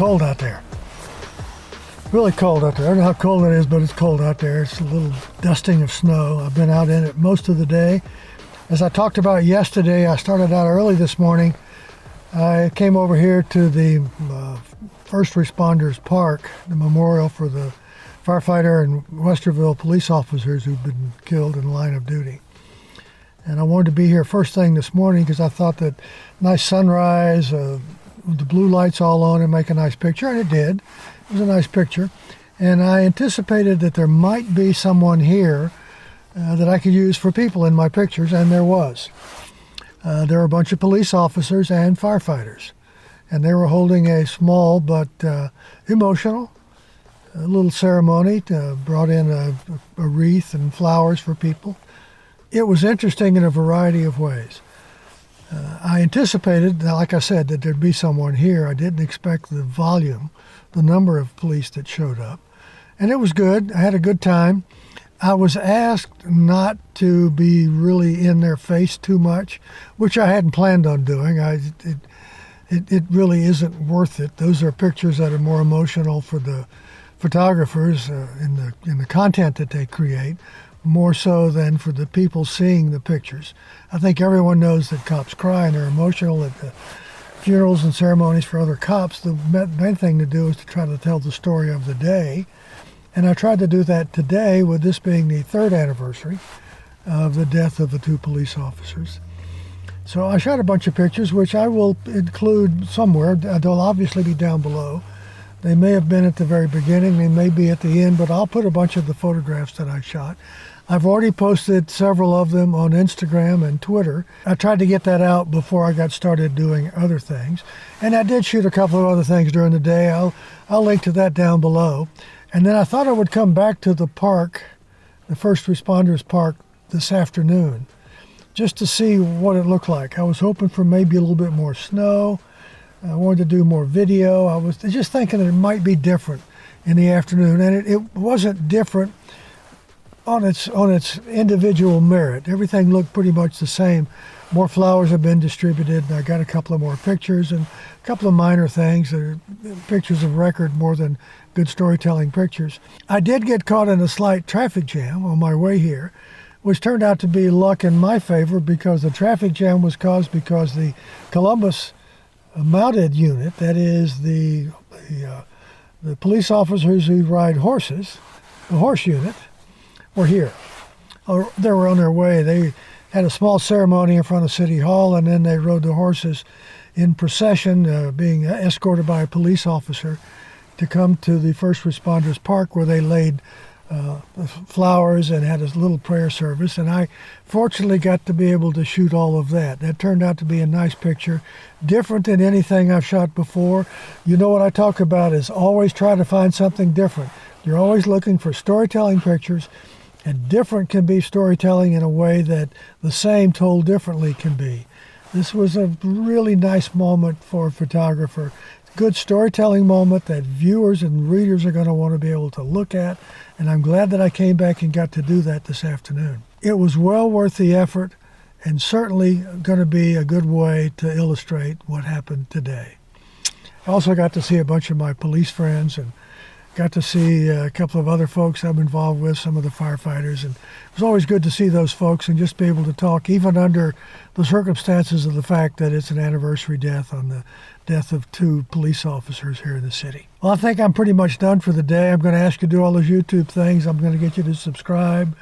cold out there. Really cold out there. I don't know how cold it is, but it's cold out there. It's a little dusting of snow. I've been out in it most of the day. As I talked about yesterday, I started out early this morning. I came over here to the First Responders Park, the memorial for the firefighter and Westerville police officers who've been killed in the line of duty. And I wanted to be here first thing this morning because I thought that nice sunrise, with the blue lights all on, and make a nice picture, and it did. It was a nice picture. And I anticipated that there might be someone here that I could use for people in my pictures, and there was. There were a bunch of police officers and firefighters, and they were holding a small but emotional little ceremony, brought in a wreath and flowers for people. It was interesting in a variety of ways. I anticipated, like I said, that there'd be someone here. I didn't expect the volume, the number of police that showed up. And it was good. I had a good time. I was asked not to be really in their face too much, which I hadn't planned on doing. It really isn't worth it. Those are pictures that are more emotional for the photographers in the content that they create, more so than for the people seeing the pictures. I think everyone knows that cops cry and they're emotional at the funerals and ceremonies for other cops. The main thing to do is to try to tell the story of the day. And I tried to do that today, with this being the 3rd anniversary of the death of the 2 police officers. So I shot a bunch of pictures, which I will include somewhere. They'll obviously be down below. They may have been at the very beginning, they may be at the end, but I'll put a bunch of the photographs that I shot. I've already posted several of them on Instagram and Twitter. I tried to get that out before I got started doing other things. And I did shoot a couple of other things during the day. I'll link to that down below. And then I thought I would come back to the park, the First Responders Park, this afternoon, just to see what it looked like. I was hoping for maybe a little bit more snow. I wanted to do more video. I was just thinking that it might be different in the afternoon, and it wasn't different on its individual merit. Everything looked pretty much the same. More flowers have been distributed, and I got a couple of more pictures and a couple of minor things that are pictures of record more than good storytelling pictures. I did get caught in a slight traffic jam on my way here, which turned out to be luck in my favor, because the traffic jam was caused because the Columbus mounted unit, that is the police officers who ride horses, the horse unit, were here. They were on their way. They had a small ceremony in front of City Hall, and then they rode the horses in procession, being escorted by a police officer, to come to the First Responders Park, where they laid flowers and had a little prayer service. And I fortunately got to be able to shoot all of that. That turned out to be a nice picture, different than anything I've shot before. You know what I talk about is always try to find something different. You're always looking for storytelling pictures, and different can be storytelling in a way that the same told differently can be. This was a really nice moment for a photographer. Good storytelling moment that viewers and readers are going to want to be able to look at, and I'm glad that I came back and got to do that this afternoon. It was well worth the effort, and certainly going to be a good way to illustrate what happened today. I also got to see a bunch of my police friends, and got to see a couple of other folks I'm involved with, some of the firefighters, and it was always good to see those folks and just be able to talk, even under the circumstances of the fact that it's an anniversary death on the death of 2 police officers here in the city. Well, I think I'm pretty much done for the day. I'm going to ask you to do all those YouTube things. I'm going to get you to subscribe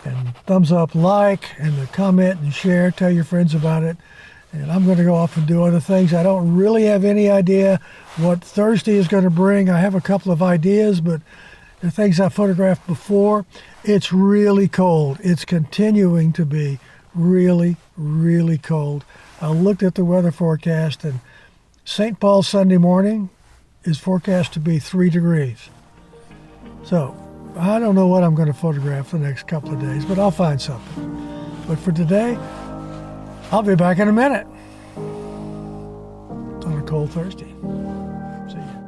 and thumbs up, like, and to comment and share, tell your friends about it. And I'm going to go off and do other things. I don't really have any idea what Thursday is going to bring. I have a couple of ideas, but the things I photographed before, it's really cold. It's continuing to be really, really cold. I looked at the weather forecast, and St. Paul Sunday morning is forecast to be 3 degrees. So I don't know what I'm going to photograph the next couple of days, but I'll find something. But for today, I'll be back in a minute on a cold Thursday. See you.